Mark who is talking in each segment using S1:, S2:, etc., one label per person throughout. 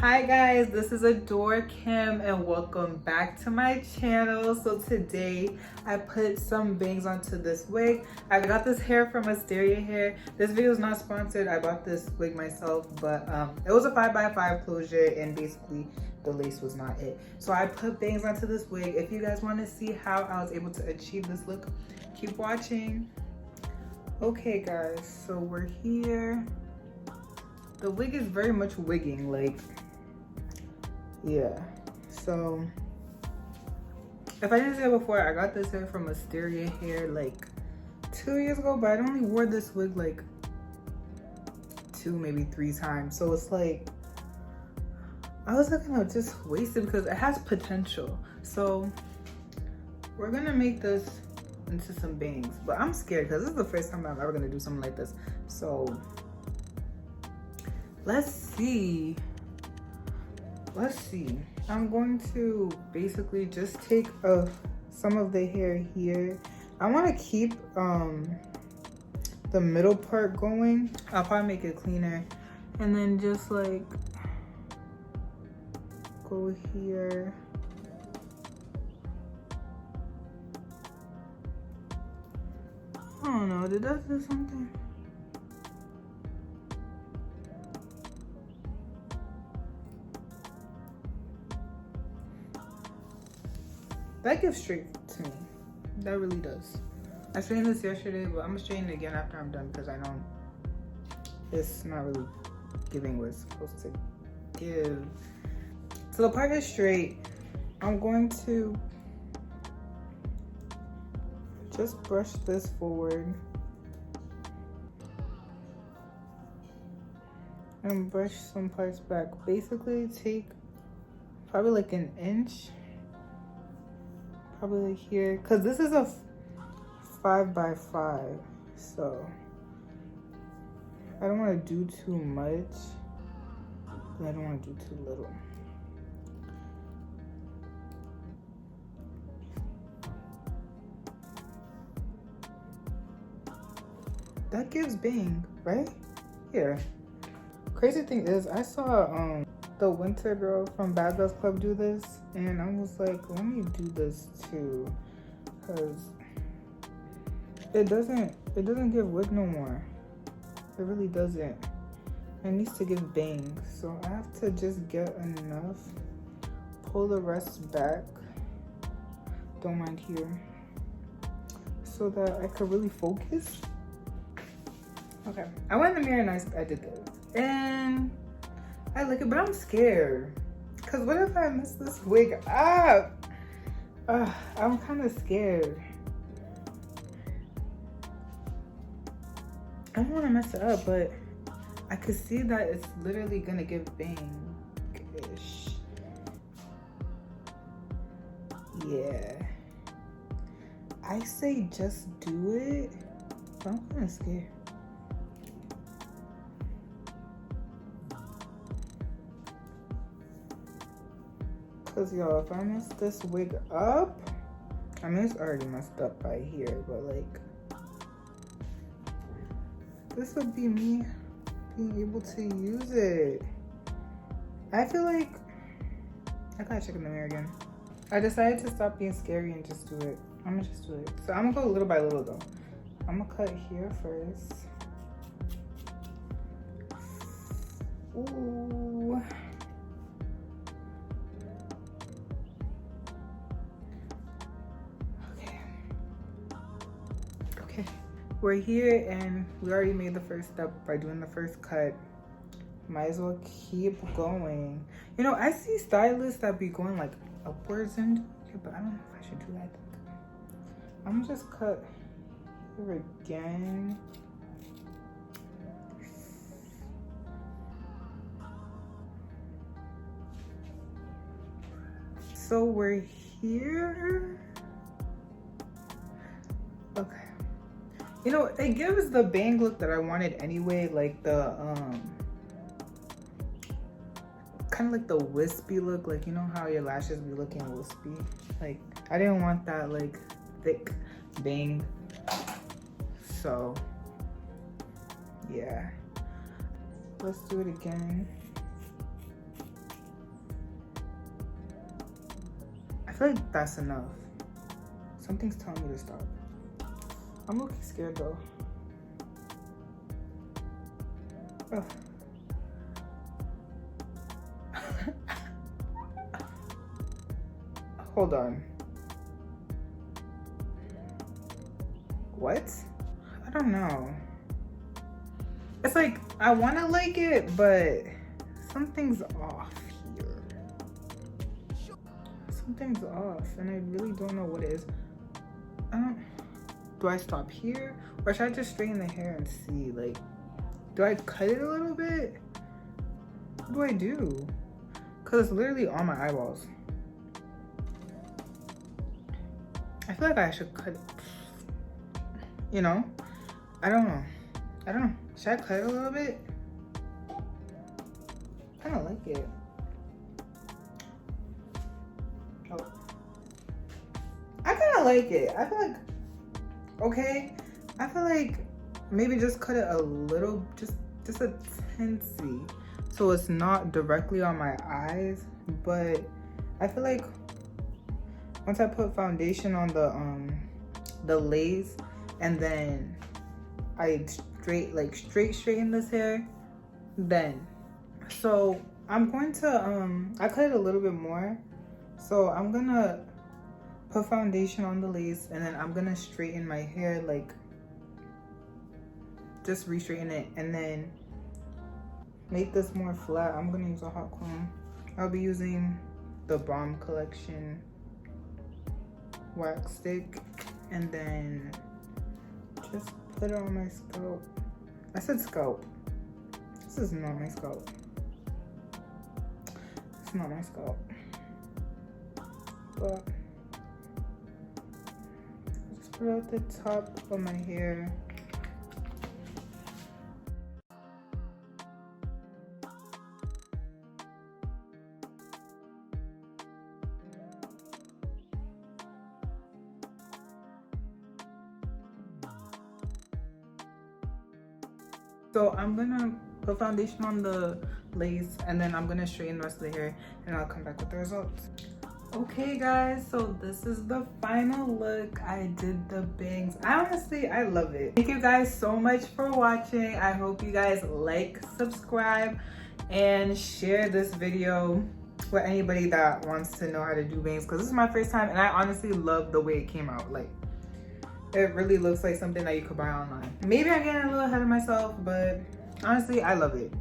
S1: Hi guys, this is Adore Kim and welcome back to my channel. So today I put some bangs onto this wig. I got this hair from Wispy Hair. This video is not sponsored. I bought this wig myself, but it was a 5x5 closure and basically the lace was not it. So I put bangs onto this wig. If you guys want to see how I was able to achieve this look, keep watching. Okay guys, so we're here. The wig is very much wigging, like, yeah. So if I didn't say it before, I got this hair from Wispy Hair like 2 years ago, but I only wore this wig like 2, maybe 3 times. So it's like, I was looking to just waste it because it has potential. So we're gonna make this into some bangs, but I'm scared because this is the first time I'm ever gonna do something like this. So let's see. I'm going to basically just take some of the hair here. I want to keep the middle part going. I'll probably make it cleaner and then just like go here. I don't know, did that do something? That gives straight to me. That really does. I straightened this yesterday, but I'm gonna straighten it again after I'm done because I know it's not really giving what it's supposed to give. So the part is straight. I'm going to just brush this forward and brush some parts back. Basically take probably like an inch. Probably like here, because this is a 5x5, so I don't want to do too much, but I don't want to do too little. That gives bang, right? Yeah. Crazy thing is, I saw the Winter girl from Bad Girls Club do this, and I was like, let me do this too, because it doesn't give wig no more. It really doesn't. It needs to give bangs, so I have to just get enough, pull the rest back, don't mind here, so that I could really focus. Okay, I went in the mirror and I did this, and I like it, but I'm scared. Cause what if I mess this wig up? I'm kind of scared. I don't want to mess it up, but I could see that it's literally gonna give bang-ish. Yeah. I say just do it, but I'm kind of scared. Cause y'all, if I mess this wig up, I mean it's already messed up right here, but like, this would be me being able to use it. I feel like, I gotta check in the mirror again. I decided to stop being scary and just do it. I'm gonna just do it. So I'm gonna go little by little though. I'm gonna cut here first. Ooh. We're here and we already made the first step by doing the first cut. Might as well keep going. You know, I see stylists that be going like upwards and but I don't know if I should do that. I'm gonna just cut here again. So we're here. Okay. You know, it gives the bang look that I wanted anyway, like the kind of like the wispy look, like you know how your lashes be looking wispy. Like I didn't want that like thick bang. So yeah, let's do it again. feel like that's enough. Something's telling me to stop. I'm looking scared though. Ugh. Hold on. What? I don't know. It's like, I want to like it, but something's off here. Something's off, and I really don't know what it is. Do I stop here? Or should I just straighten the hair and see? Like, do I cut it a little bit? What do I do? Because it's literally on my eyeballs. I feel like I should cut, you know? I don't know. Should I cut it a little bit? I don't like it. Oh. I kind of like it. I feel like, okay. I feel like maybe just cut it a little, just a teensy, so it's not directly on my eyes. But I feel like once I put foundation on the lace, and then I straighten this hair, then so I'm going to I cut it a little bit more, so I'm gonna put foundation on the lace, and then I'm gonna straighten my hair, like just re-straighten it, and then make this more flat. I'm gonna use a hot comb. I'll be using the Balm Collection wax stick, and then just put it on my scalp. I said scalp. This is not my scalp. It's not my scalp. But just put it at the top of my hair. So I'm gonna put foundation on the lace, and then I'm gonna straighten the rest of the hair, and I'll come back with the results. Okay guys, so this is the final look. I did the bangs. I love it. Thank you guys so much for watching. I hope you guys like, subscribe, and share this video with anybody that wants to know how to do bangs, because this is my first time, and I honestly love the way it came out. Like, it really looks like something that you could buy online. Maybe I'm getting a little ahead of myself, but honestly, I love it.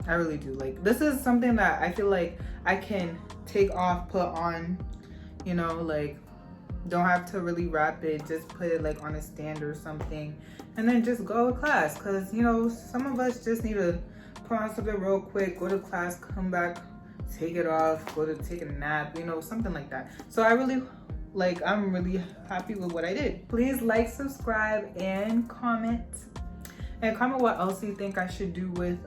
S1: I really do. Like, this is something that I feel like I can take off, put on, you know, like, don't have to really wrap it, just put it like on a stand or something, and then just go to class. Because, you know, some of us just need to put on something real quick, go to class, come back, take it off, go to take a nap, you know, something like that. So I'm really happy with what I did. Please like, subscribe, and comment. And comment what else you think I should do with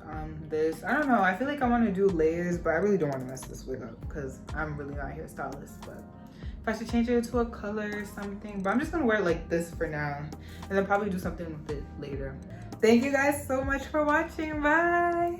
S1: this. I don't know, I feel like I want to do layers, but I really don't want to mess this wig up because I'm really not a hairstylist. But if I should change it to a color or something, but I'm just gonna wear it like this for now, and then probably do something with it later. Thank you guys so much for watching. Bye.